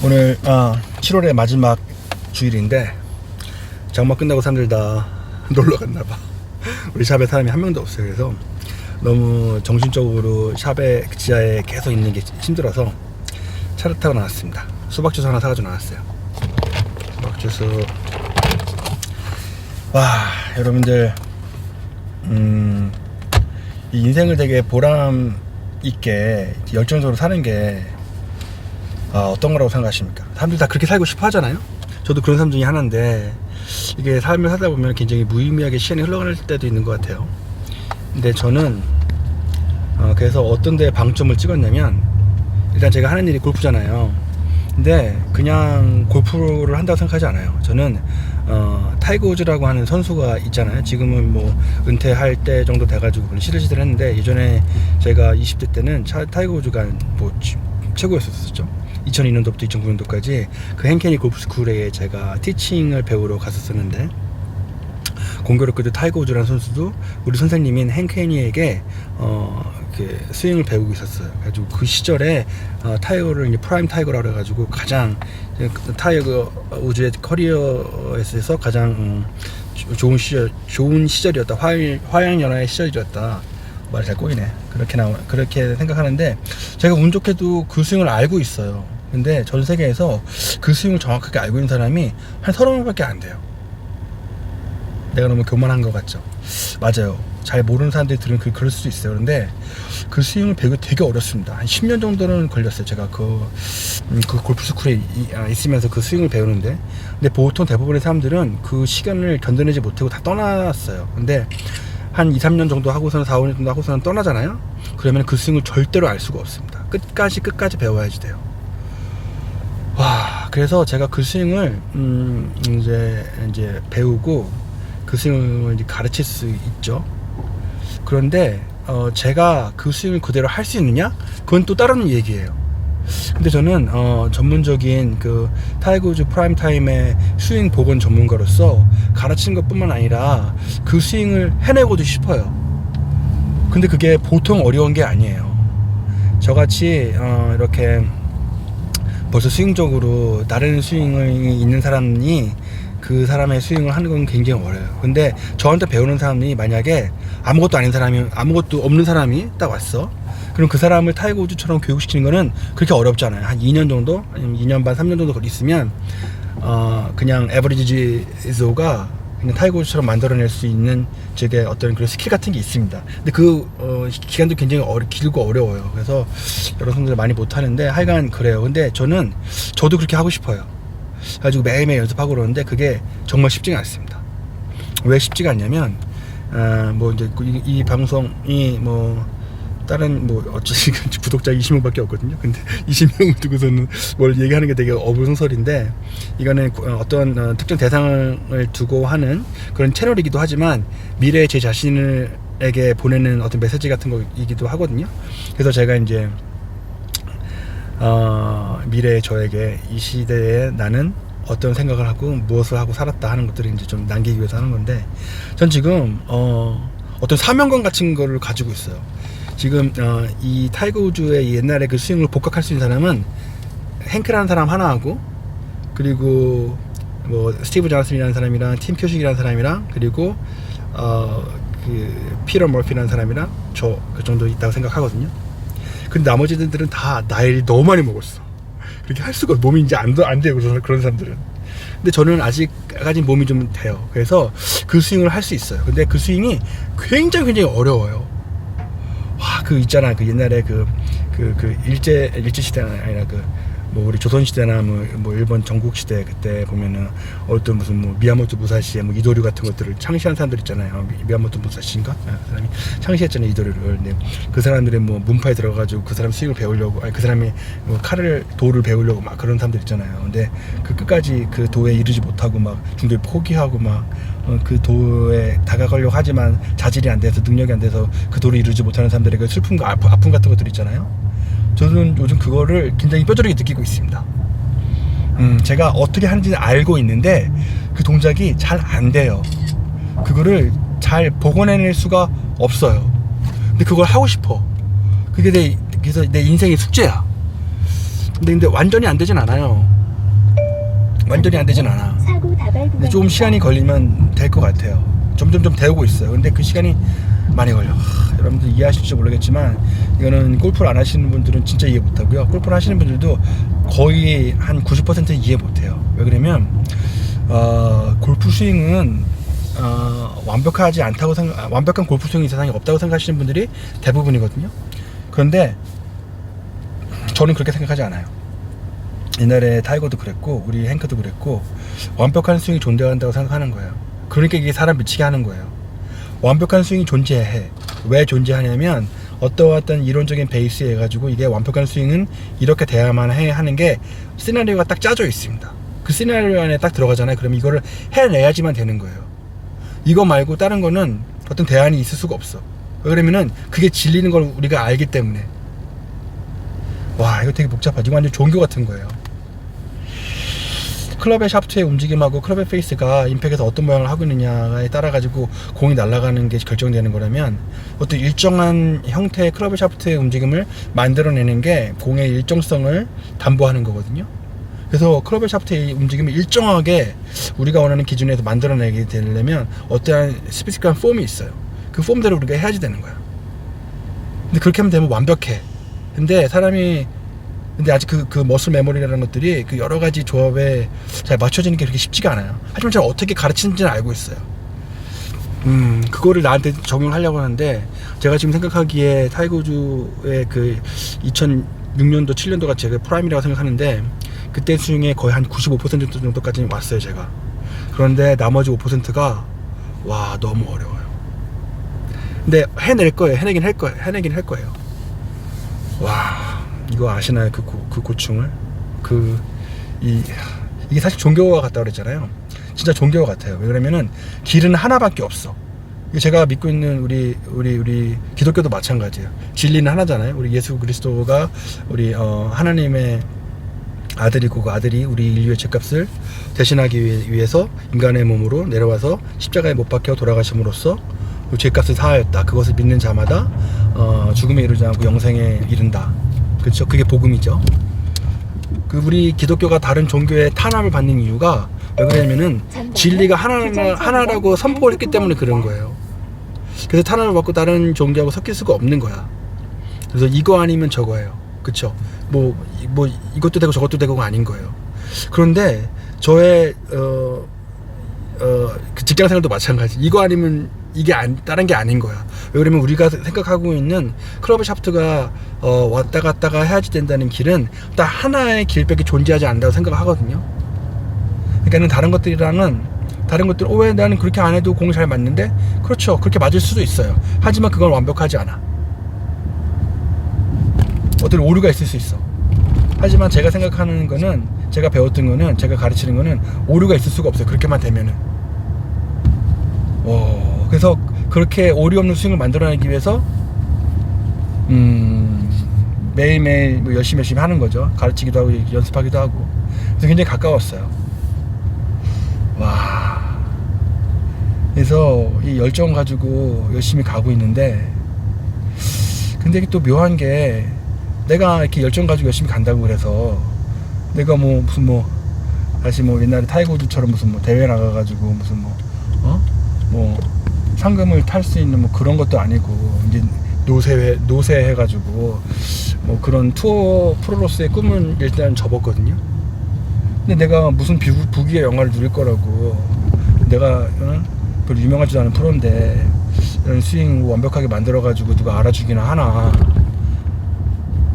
오늘 7월의 마지막 주일인데 장마 끝나고 사람들 다 놀러 갔나봐. 우리 샵에 사람이 한 명도 없어요. 그래서 너무 정신적으로 샵에 지하에 계속 있는 게 힘들어서 차를 타고 나왔습니다. 수박 주스 하나 사가지고 나왔어요. 수박 주스. 와, 여러분들 이 인생을 되게 보람 있게 열정적으로 사는 게 어떤 거라고 생각하십니까? 사람들이 다 그렇게 살고 싶어 하잖아요. 저도 그런 사람 중에 하나인데 이게 삶을 살다 보면 굉장히 무의미하게 시간이 흘러갈 때도 있는 것 같아요. 근데 저는 그래서 어떤 데 방점을 찍었냐면, 일단 제가 하는 일이 골프잖아요. 근데 그냥 골프를 한다고 생각하지 않아요. 저는 타이거 우즈라고 하는 선수가 있잖아요. 지금은 뭐 은퇴할 때 정도 돼가지고 시들시들 했는데, 예전에 제가 20대 때는 타이거 우즈가 뭐 최고였었죠. 2002년도부터 2009년도까지 그 henkenny 골프 스쿨에 제가 티칭을 배우러 갔었었는데, 공교롭게도 타이거 우즈라는 선수도 우리 선생님인 henkenny에게 그 스윙을 배우고 있었어요. 그래가지고 그 시절에 타이거를 이제 프라임 타이거라고 해가지고 가장 타이거 우즈의 커리어에서 가장 좋은 시절이었다. 화양연화의 시절이었다. 말이 잘 꼬이네. 그렇게 생각하는데, 제가 운 좋게도 그 스윙을 알고 있어요. 근데 전 세계에서 그 스윙을 정확하게 알고 있는 사람이 한 30명밖에 안 돼요. 내가 너무 교만한 것 같죠? 맞아요. 잘 모르는 사람들이 들으면 그럴 수도 있어요. 그런데 그 스윙을 배우기 되게 어렵습니다. 한 10년 정도는 걸렸어요. 제가 그 골프 스쿨에 있으면서 그 스윙을 배우는데. 근데 보통 대부분의 사람들은 그 시간을 견뎌내지 못하고 다 떠났어요. 근데 한 2, 3년 정도 하고서는 4, 5년 정도 하고서는 떠나잖아요. 그러면 그 스윙을 절대로 알 수가 없습니다. 끝까지 배워야지 돼요. 와, 그래서 제가 그 스윙을 이제 배우고 그 스윙을 이제 가르칠 수 있죠. 그런데 제가 그 스윙을 그대로 할 수 있느냐? 그건 또 다른 얘기예요. 근데 저는 전문적인 그 타이거 우즈 프라임 타임의 스윙 복원 전문가로서 가르치는 것뿐만 아니라 그 스윙을 해내고도 싶어요. 근데 그게 보통 어려운 게 아니에요. 저같이 이렇게 벌써 스윙적으로 다른 스윙이 있는 사람이 그 사람의 스윙을 하는 건 굉장히 어려워요. 근데 저한테 배우는 사람이 만약에 아무것도 없는 사람이 딱 왔어. 그럼 그 사람을 타이거 우즈처럼 교육시키는 거는 그렇게 어렵지 않아요. 한 2년 정도, 아니면 2년 반, 3년 정도 있으면 그냥 에버리지조가 그냥 타이거 우즈처럼 만들어낼 수 있는 제게 어떤 그런 스킬 같은 게 있습니다. 근데 그 기간도 굉장히 길고 어려워요. 그래서 여러분들 많이 못하는데 하여간 그래요. 근데 저도 그렇게 하고 싶어요. 그래가지고 매일매일 연습하고 그러는데 그게 정말 쉽지가 않습니다. 왜 쉽지가 않냐면 뭐 이제 이 방송이 뭐 다른 뭐 어쩌지 구독자 20명밖에 없거든요. 근데 20명을 두고서는 뭘 얘기하는 게 되게 어불성설인데, 이거는 어떤 특정 대상을 두고 하는 그런 채널이기도 하지만 미래의 제 자신에게 보내는 어떤 메시지 같은 거이기도 하거든요. 그래서 제가 이제 미래의 저에게 이 시대에 나는 어떤 생각을 하고 무엇을 하고 살았다 하는 것들을 이제 좀 남기기 위해서 하는 건데, 전 지금 어떤 사명감 같은 거를 가지고 있어요. 지금 이 타이거 우즈의 옛날에 그 스윙을 복각할 수 있는 사람은 행크라는 사람 하나하고, 그리고 뭐 스티브 존슨이라는 사람이랑 팀 표식이라는 사람이랑, 그리고 그 피터 머피라는 사람이랑 저 그 정도 있다고 생각하거든요. 근데 나머지들은 다 나이를 너무 많이 먹었어. 그렇게 할 수가, 몸이 이제 안 돼요. 그런 사람들은. 근데 저는 아직까지 몸이 좀 돼요. 그래서 그 스윙을 할 수 있어요. 근데 그 스윙이 굉장히 어려워요. 와, 그 있잖아. 그 옛날에 그 일제 시대가 아니라 뭐 우리 조선 시대나 뭐 일본 전국 시대 그때 보면은 어떤 무슨 뭐 미야모토 무사시의 뭐 이도류 같은 것들을 창시한 사람들 있잖아요. 미야모토 무사시인가? 그 사람이 창시했잖아요, 이도류를. 근데 그 사람들의 뭐 문파에 들어가지고 그 사람 스윙을 배우려고, 아니 그 사람이 뭐 도를 배우려고 막 그런 사람들 있잖아요. 근데 그 끝까지 그 도에 이르지 못하고 막 중도에 포기하고 막 그 도에 다가가려고 하지만 자질이 안 돼서, 능력이 안 돼서 그 도를 이루지 못하는 사람들의 그 슬픔과 아픔 같은 것들 있잖아요. 저는 요즘 그거를 굉장히 뼈저리게 느끼고 있습니다. 제가 어떻게 하는지는 알고 있는데 그 동작이 잘 안 돼요. 그거를 잘 복원해낼 수가 없어요. 근데 그걸 하고 싶어. 그게 그래서 내 인생의 숙제야. 근데 완전히 안 되진 않아요. 완전히 안 되진 않아. 근데 좀 시간이 걸리면 될 것 같아요. 점점 좀 되고 있어요. 근데 그 시간이 많이 걸려. 여러분들 이해하실지 모르겠지만 이거는 골프를 안 하시는 분들은 진짜 이해 못하고요. 골프를 하시는 분들도 거의 한 90% 이해 못해요. 왜 그러면 골프 스윙은 완벽하지 않다고 완벽한 골프 스윙이 세상에 없다고 생각하시는 분들이 대부분이거든요. 그런데 저는 그렇게 생각하지 않아요. 옛날에 타이거도 그랬고 우리 행크도 그랬고 완벽한 스윙이 존재한다고 생각하는 거예요. 그러니까 이게 사람 미치게 하는 거예요. 완벽한 스윙이 존재해. 왜 존재하냐면 어떤 이론적인 베이스에 해가지고 이게 완벽한 스윙은 이렇게 돼야만 해 하는 게 시나리오가 딱 짜져 있습니다. 그 시나리오 안에 딱 들어가잖아요. 그럼 이거를 해내야지만 되는 거예요. 이거 말고 다른 거는 어떤 대안이 있을 수가 없어. 그러면은 그게 진리는 걸 우리가 알기 때문에. 와, 이거 되게 복잡하지. 이거 완전 종교 같은 거예요. 클럽의 샤프트의 움직임하고 클럽의 페이스가 임팩에서 어떤 모양을 하고 있느냐에 따라 가지고 공이 날아가는 게 결정되는 거라면 어떤 일정한 형태의 클럽의 샤프트의 움직임을 만들어내는 게 공의 일정성을 담보하는 거거든요. 그래서 클럽의 샤프트의 움직임을 일정하게 우리가 원하는 기준에서 만들어내게 되려면 어떠한 스페시픽한 폼이 있어요. 그 폼대로 우리가 해야지 되는 거야. 근데 그렇게 하면 되면 완벽해. 근데 아직 그 머슬 메모리라는 것들이 그 여러 가지 조합에 잘 맞춰지는 게 그렇게 쉽지가 않아요. 하지만 제가 어떻게 가르치는지는 알고 있어요. 그거를 나한테 적용하려고 하는데 제가 지금 생각하기에 타이거즈의 그 2006년도 7년도가 제가 프라임이라고 생각하는데 그때 스윙에 거의 한 95% 정도까지 왔어요 제가. 그런데 나머지 5%가 와 너무 어려워요. 근데 해낼 거예요. 해내긴 할 거예요. 와 이거 아시나요? 그 고충을? 이게 사실 종교와 같다 그랬잖아요. 진짜 종교와 같아요. 왜 그러면은 길은 하나밖에 없어. 제가 믿고 있는 우리 기독교도 마찬가지예요. 진리는 하나잖아요. 우리 예수 그리스도가 우리 하나님의 아들이고 그 아들이 우리 인류의 죄값을 대신하기 위해서 인간의 몸으로 내려와서 십자가에 못 박혀 돌아가심으로써 죄값을 사하였다. 그것을 믿는 자마다 죽음에 이르지 않고 영생에 이른다. 그렇죠? 그게 복음이죠. 우리 기독교가 다른 종교의 탄압을 받는 이유가 왜 그러냐면은 진리가 하나라고 선포를 했기 때문에 그런 거예요. 그래서 탄압을 받고 다른 종교하고 섞일 수가 없는 거야. 그래서 이거 아니면 저거예요. 그쵸? 뭐 이것도 되고 저것도 되고가 아닌 거예요. 그런데 저의 그 직장 생활도 마찬가지. 이거 아니면 이게 다른 게 아닌 거야. 왜 그러면 우리가 생각하고 있는 클럽의 샤프트가 왔다 갔다가 해야지 된다는 길은 딱 하나의 길밖에 존재하지 않는다고 생각하거든요. 그러니까는 다른 것들 왜 나는 그렇게 안 해도 공이 잘 맞는데? 그렇죠. 그렇게 맞을 수도 있어요. 하지만 그건 완벽하지 않아. 어떤 오류가 있을 수 있어. 하지만 제가 생각하는 거는, 제가 배웠던 거는, 제가 가르치는 거는 오류가 있을 수가 없어요. 그렇게만 되면은. 그래서 그렇게 오류 없는 스윙을 만들어내기 위해서 매일매일 뭐 열심히 하는 거죠. 가르치기도 하고 연습하기도 하고. 그래서 굉장히 가까웠어요. 와. 그래서 이 열정 가지고 열심히 가고 있는데, 근데 이게 또 묘한 게, 내가 이렇게 열정 가지고 열심히 간다고 그래서 내가 다시 옛날에 타이거즈처럼 무슨 대회 나가가지고 무슨 상금을 탈 수 있는 그런 것도 아니고, 이제 노세 해가지고 그런 투어 프로로서의 꿈은 일단 접었거든요. 근데 내가 무슨 부귀의 영화를 누릴 거라고, 내가 별로 유명하지도 않은 프로인데 이런 스윙 완벽하게 만들어가지고 누가 알아주기나 하나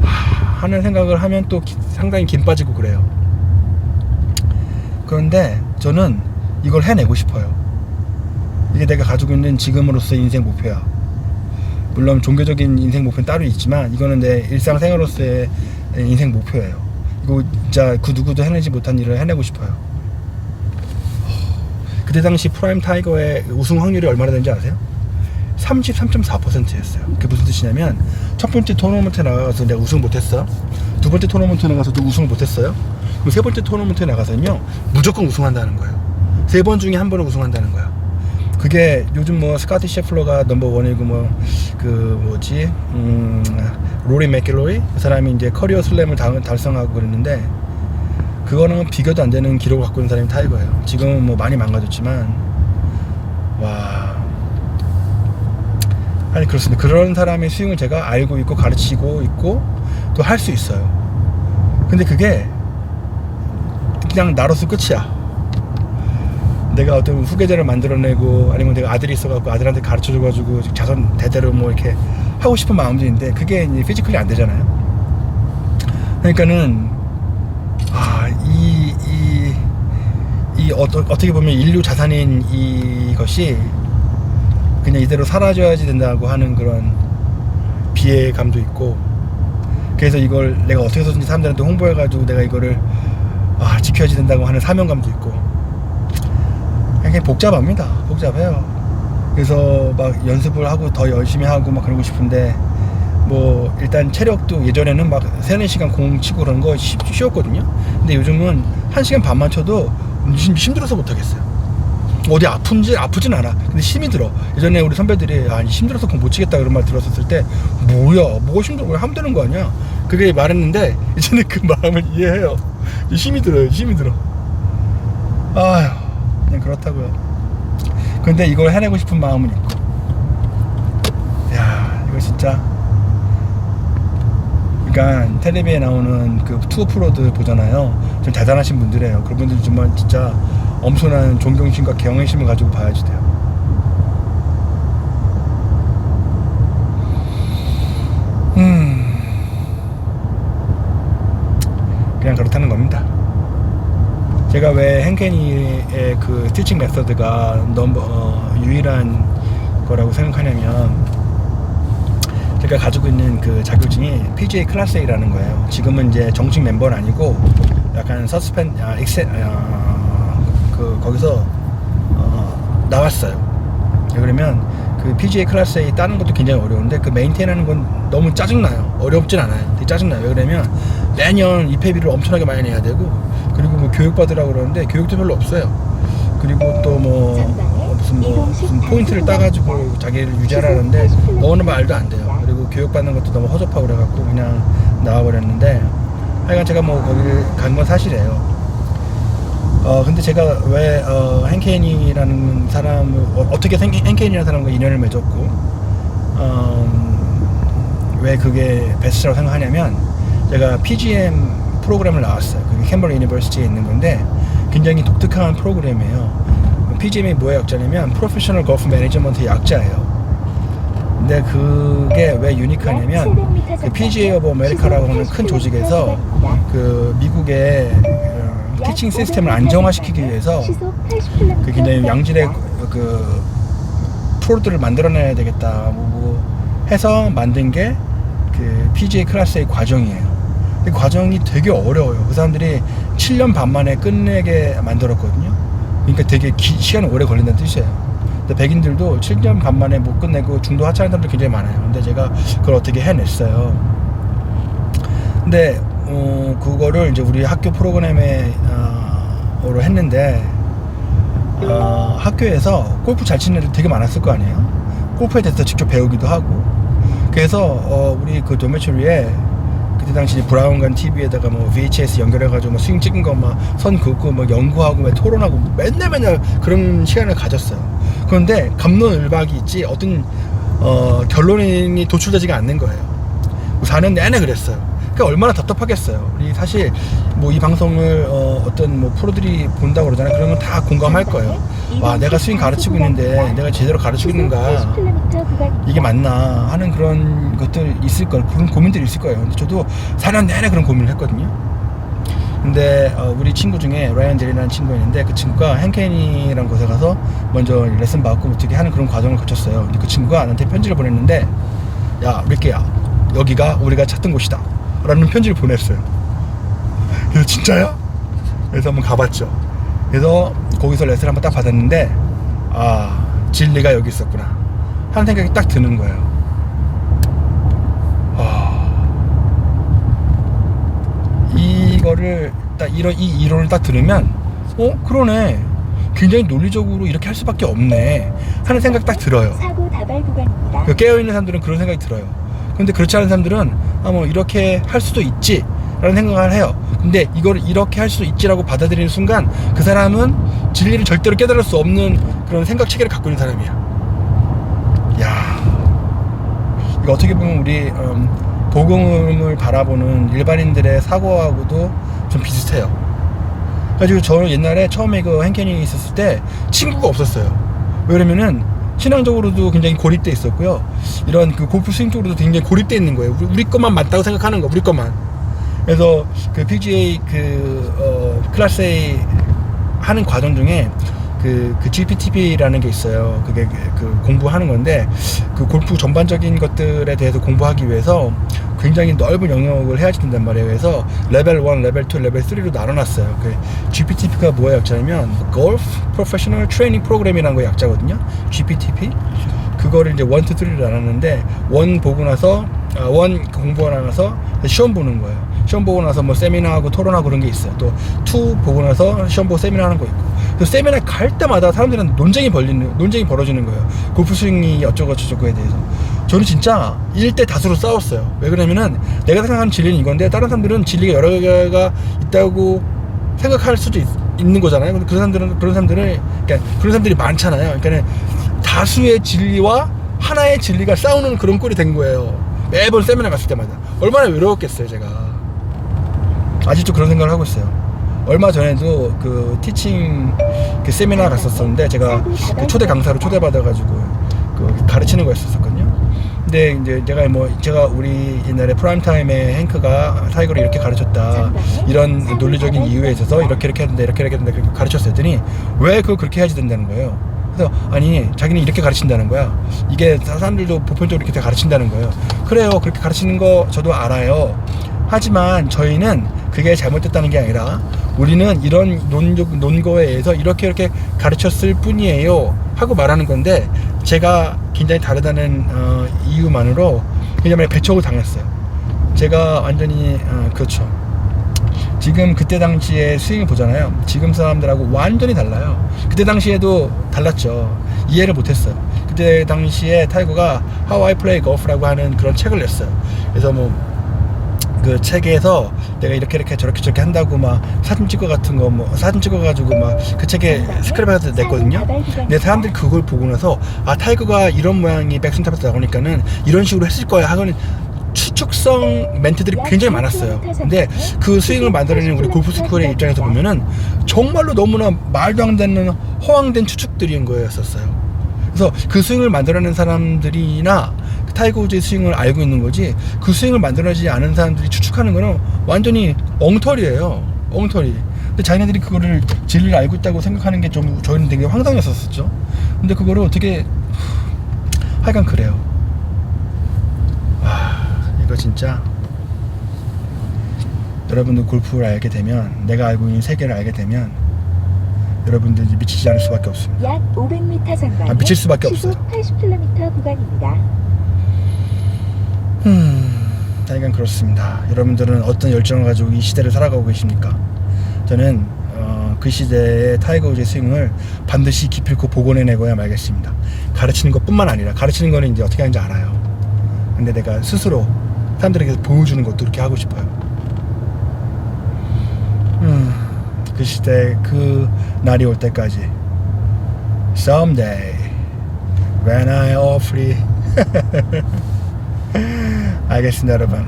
하는 생각을 하면 또 상당히 김 빠지고 그래요. 그런데 저는 이걸 해내고 싶어요. 이게 내가 가지고 있는 지금으로서의 인생 목표야. 물론 종교적인 인생 목표는 따로 있지만 이거는 내 일상생활로서의 인생 목표예요. 이거 진짜 그 누구도 해내지 못한 일을 해내고 싶어요. 그때 당시 프라임 타이거의 우승 확률이 얼마나 되는지 아세요? 33.4%였어요. 그게 무슨 뜻이냐면, 첫 번째 토너먼트에 나가서 내가 우승 못했어. 두 번째 토너먼트에 나가서도 우승을 못했어요. 그럼 세 번째 토너먼트에 나가서는요 무조건 우승한다는 거예요. 세 번 중에 한 번은 우승한다는 거야. 그게 요즘 스카티 셰플러가 넘버 원이고 로리 맥길로이 그 사람이 이제 커리어 슬램을 달성하고 그랬는데, 그거는 비교도 안 되는 기록을 갖고 있는 사람이 타이거예요. 지금은 뭐 많이 망가졌지만, 와. 아니, 그렇습니다. 그런 사람의 스윙을 제가 알고 있고 가르치고 있고 또 할 수 있어요. 근데 그게 그냥 나로서 끝이야. 내가 어떤 후계자를 만들어내고 아니면 내가 아들이 있어갖고 아들한테 가르쳐줘가지고 자손 대대로 뭐 이렇게 하고 싶은 마음도 있는데 그게 이제 피지컬이 안 되잖아요. 그러니까는 어떻게 보면 인류 자산인 이것이 그냥 이대로 사라져야지 된다고 하는 그런 비애감도 있고, 그래서 이걸 내가 어떻게 해서든지 사람들한테 홍보해가지고 내가 이거를 지켜야지 된다고 하는 사명감도 있고, 그냥 복잡합니다. 복잡해요. 그래서 막 연습을 하고 더 열심히 하고 막 그러고 싶은데, 뭐 일단 체력도 예전에는 막 3-4시간 공 치고 그런 거 쉬웠거든요. 근데 요즘은 1시간 반만 쳐도 힘들어서 못하겠어요. 어디 아프진 않아. 근데 힘이 들어. 예전에 우리 선배들이 힘들어서 공 못 치겠다 그런 말 들었었을 때, 뭐야 뭐가 힘들어, 왜 하면 되는 거 아니야, 그게 말했는데 이제는 그 마음을 이해해요. 힘이 들어요. 힘이 들어. 아휴, 그냥 그렇다고요. 근데 이걸 해내고 싶은 마음은 있고, 야, 이거 진짜, 그러니까 텔레비에 나오는 그 투어 프로들 보잖아요. 좀 대단하신 분들이에요. 그런 분들 정말 진짜 엄청난 존경심과 경외심을 가지고 봐야지 돼요. 그냥 그렇다는 겁니다. 제가 왜 henken이의 그 티칭 메서드가 유일한 거라고 생각하냐면, 제가 가지고 있는 그 자격증이 PGA 클래스 A라는 거예요. 지금은 이제 정식 멤버는 아니고 약간 거기서 나왔어요. 그러면 그 PGA 클래스 A 따는 것도 굉장히 어려운데 그 메인테인하는 건 너무 짜증나요. 어렵진 않아요. 되게 짜증나요. 왜 그러면 매년 입회비를 엄청나게 많이 내야 되고, 그리고 뭐 교육받으라고 그러는데 교육도 별로 없어요. 그리고 또 무슨 포인트를 따가지고 자기를 유지하라는데 너는 말도 안 돼요. 그리고 교육받는 것도 너무 허접하고 그래갖고 그냥 나와버렸는데, 하여간 제가 뭐 거기를 간 건 사실이에요. 근데 제가 왜 henken이라는 사람을 어떻게 henken이라는 사람과 인연을 맺었고 왜 그게 베스트라고 생각하냐면, 제가 PGM 프로그램을 나왔어요. 그게 캠버리 유니버시티에 있는 건데 굉장히 독특한 프로그램이에요. PGM이 뭐의 약자냐면 프로페셔널 골프 매니지먼트의 약자예요. 근데 그게 왜 유니크하냐면, 그 PGA 오브 아메리카라고 하는 큰 조직에서 그 미국의 티칭 시스템을 안정화시키기 위해서 그 굉장히 양질의 그 프로들을 만들어내야 되겠다 해서 만든 게 그 PGA 클래스 A 과정이에요. 그 과정이 되게 어려워요. 그 사람들이 7년 반 만에 끝내게 만들었거든요. 그러니까 되게 시간이 오래 걸린다는 뜻이에요. 근데 백인들도 7년 반 만에 못 끝내고 중도 하차하는 사람들 굉장히 많아요. 근데 제가 그걸 어떻게 해냈어요. 근데 그거를 이제 우리 학교 프로그램으로 했는데, 학교에서 골프 잘 치는 애들 되게 많았을 거 아니에요. 골프에 대해서 직접 배우기도 하고. 그래서 우리 그 도메토리에 그때 당시 브라운관 TV에다가 뭐 VHS 연결해가지고 뭐 스윙 찍은 거 막 선 긋고 뭐 연구하고 막 토론하고 맨날 그런 시간을 가졌어요. 그런데 갑론을박이 있지 어떤 결론이 도출되지가 않는 거예요. 4년 내내 그랬어요. 그러니까 얼마나 답답하겠어요. 우리 사실 뭐 이 방송을 어떤 뭐 프로들이 본다고 그러잖아요. 그러면 다 공감할 거예요. 와, 내가 스윙 가르치고 있는데 내가 제대로 가르치고 있는가, 이게 맞나 하는 그런 것들 있을 거예요. 그런 고민들이 있을 거예요. 근데 저도 4년 내내 그런 고민을 했거든요. 근데 우리 친구 중에 라이언 제리라는 친구가 있는데, 그 친구가 henken이라는 곳에 가서 먼저 레슨 받고 어떻게 하는 그런 과정을 거쳤어요. 근데 그 친구가 나한테 편지를 보냈는데, 야 리키야, 여기가 우리가 찾던 곳이다 라는 편지를 보냈어요. 그래서 진짜야? 그래서 한번 가봤죠. 그래서 거기서 레슨을 한번 딱 받았는데, 진리가 여기 있었구나 하는 생각이 딱 드는 거예요. 이거를 딱 이 이론을 딱 들으면 그러네, 굉장히 논리적으로 이렇게 할 수밖에 없네 하는 생각 딱 들어요. 사고 다발 구간입니다. 깨어있는 사람들은 그런 생각이 들어요. 근데 그렇지 않은 사람들은 뭐 이렇게 할 수도 있지 라는 생각을 해요. 근데 이걸 이렇게 할 수 있지라고 받아들이는 순간 그 사람은 진리를 절대로 깨달을 수 없는 그런 생각 체계를 갖고 있는 사람이야. 야, 이거 어떻게 보면 우리 복음을 바라보는 일반인들의 사고하고도 좀 비슷해요. 그래가지고 저는 옛날에 처음에 그 henken이 있었을 때 친구가 없었어요. 왜냐면은 신앙적으로도 굉장히 고립돼 있었고요. 이런 그 골프 스윙 쪽으로도 굉장히 고립돼 있는 거예요. 우리 것만 맞다고 생각하는 거, 우리 것만. 그래서 그 PGA 클래스 A 하는 과정 중에 그 GPTP라는 게 있어요. 그게 그 공부하는 건데 그 골프 전반적인 것들에 대해서 공부하기 위해서 굉장히 넓은 영역을 해야 된단 말이에요. 그래서 레벨 1, 레벨 2, 레벨 3로 나눠놨어요. 그 GPTP가 뭐의 약자냐면 Golf Professional Training Program이라는 거 약자거든요. GPTP. 그거를 이제 1, 2, 3로 나눴는데 1 보고 나서 1 공부하고 나서 시험 보는 거예요. 시험 보고 나서 뭐 세미나하고 토론하고 그런 게 있어요. 또 2 보고 나서 시험 보고 세미나 하는 거 있고. 그 세미나 갈 때마다 사람들은 논쟁이 벌어지는 거예요. 골프 스윙이 어쩌고저쩌고에 대해서. 저는 진짜 1대 다수로 싸웠어요. 왜 그러냐면은 내가 생각하는 진리는 이건데 다른 사람들은 진리가 여러 개가 있다고 생각할 수도 있는 거잖아요. 근데 그런 사람들이 많잖아요. 그러니까 다수의 진리와 하나의 진리가 싸우는 그런 꼴이 된 거예요. 매번 세미나 갔을 때마다. 얼마나 외로웠겠어요, 제가. 아직도 그런 생각을 하고 있어요. 얼마 전에도 그 티칭 그 세미나 갔었었는데 제가 그 초대 강사로 초대받아가지고 그 가르치는 거였었거든요. 근데 이제 제가 우리 옛날에 프라임 타임에 행크가 타이거를 이렇게 가르쳤다, 이런 논리적인 이유에 있어서 이렇게 해야 된다, 이렇게 가르쳤어요. 했더니 왜 그걸 그렇게 해야지 된다는 거예요. 그래서 아니, 자기는 이렇게 가르친다는 거야. 이게 사람들도 보편적으로 이렇게 가르친다는 거예요. 그래요, 그렇게 가르치는 거 저도 알아요. 하지만 저희는 그게 잘못됐다는 게 아니라 우리는 이런 논거에 의해서 이렇게 가르쳤을 뿐이에요 하고 말하는 건데, 제가 굉장히 다르다는 이유만으로 그냥 배척을 당했어요. 제가 완전히 그렇죠. 지금 그때 당시에 스윙을 보잖아요. 지금 사람들하고 완전히 달라요. 그때 당시에도 달랐죠. 이해를 못했어요. 그때 당시에 타이거가 How I Play Golf라고 하는 그런 책을 냈어요. 그래서 뭐 그 책에서 내가 이렇게 저렇게 한다고 막 사진 찍어가지고 막 그 책에 스크랩해서 냈거든요. 근데 사람들이 그걸 보고 나서 타이거가 이런 모양이 백스윙탑에서 나오니까는 이런 식으로 했을 거야 하고는 추측성 멘트들이 굉장히 많았어요. 근데 그 스윙을 만들어내는 우리 골프 스쿨의 입장에서 보면은 정말로 너무나 말도 안 되는 허황된 추측들인 거였었어요. 그래서 그 스윙을 만들어낸 사람들이나 타이거 우즈의 스윙을 알고 있는 거지, 그 스윙을 만들어내지 않은 사람들이 추측하는 거는 완전히 엉터리예요. 엉터리. 근데 자기네들이 그거를 진리를 알고 있다고 생각하는 게 좀 저희는 되게 황당했었죠. 근데 그거를 어떻게 하여간 그래요. 이거 진짜 여러분들 골프를 알게 되면, 내가 알고 있는 세계를 알게 되면 여러분들 미치지 않을 수밖에 없습니다. 약 500m 전방에 미칠 수밖에 없어요. 80km 구간입니다. 하여간 그렇습니다. 여러분들은 어떤 열정을 가지고 이 시대를 살아가고 계십니까? 저는 그 시대의 타이거 우즈의 스윙을 반드시 기필코 복원해내고야 말겠습니다. 가르치는 것뿐만 아니라, 가르치는 거는 이제 어떻게 하는지 알아요. 근데 내가 스스로 사람들에게 보여주는 것도 그렇게 하고 싶어요. 그 시대, 그 날이 올 때까지 Someday when I all free. 알겠습니다, 여러분.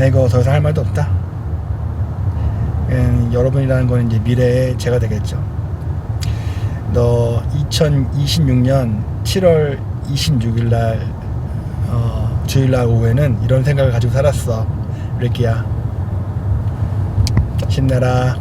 이거 더 이상 할 말도 없다. 여러분이라는 건 이제 미래의 제가 되겠죠. 너 2026년 7월 26일 날 주일날 오후에는 이런 생각을 가지고 살았어. 리키야, 힘내라.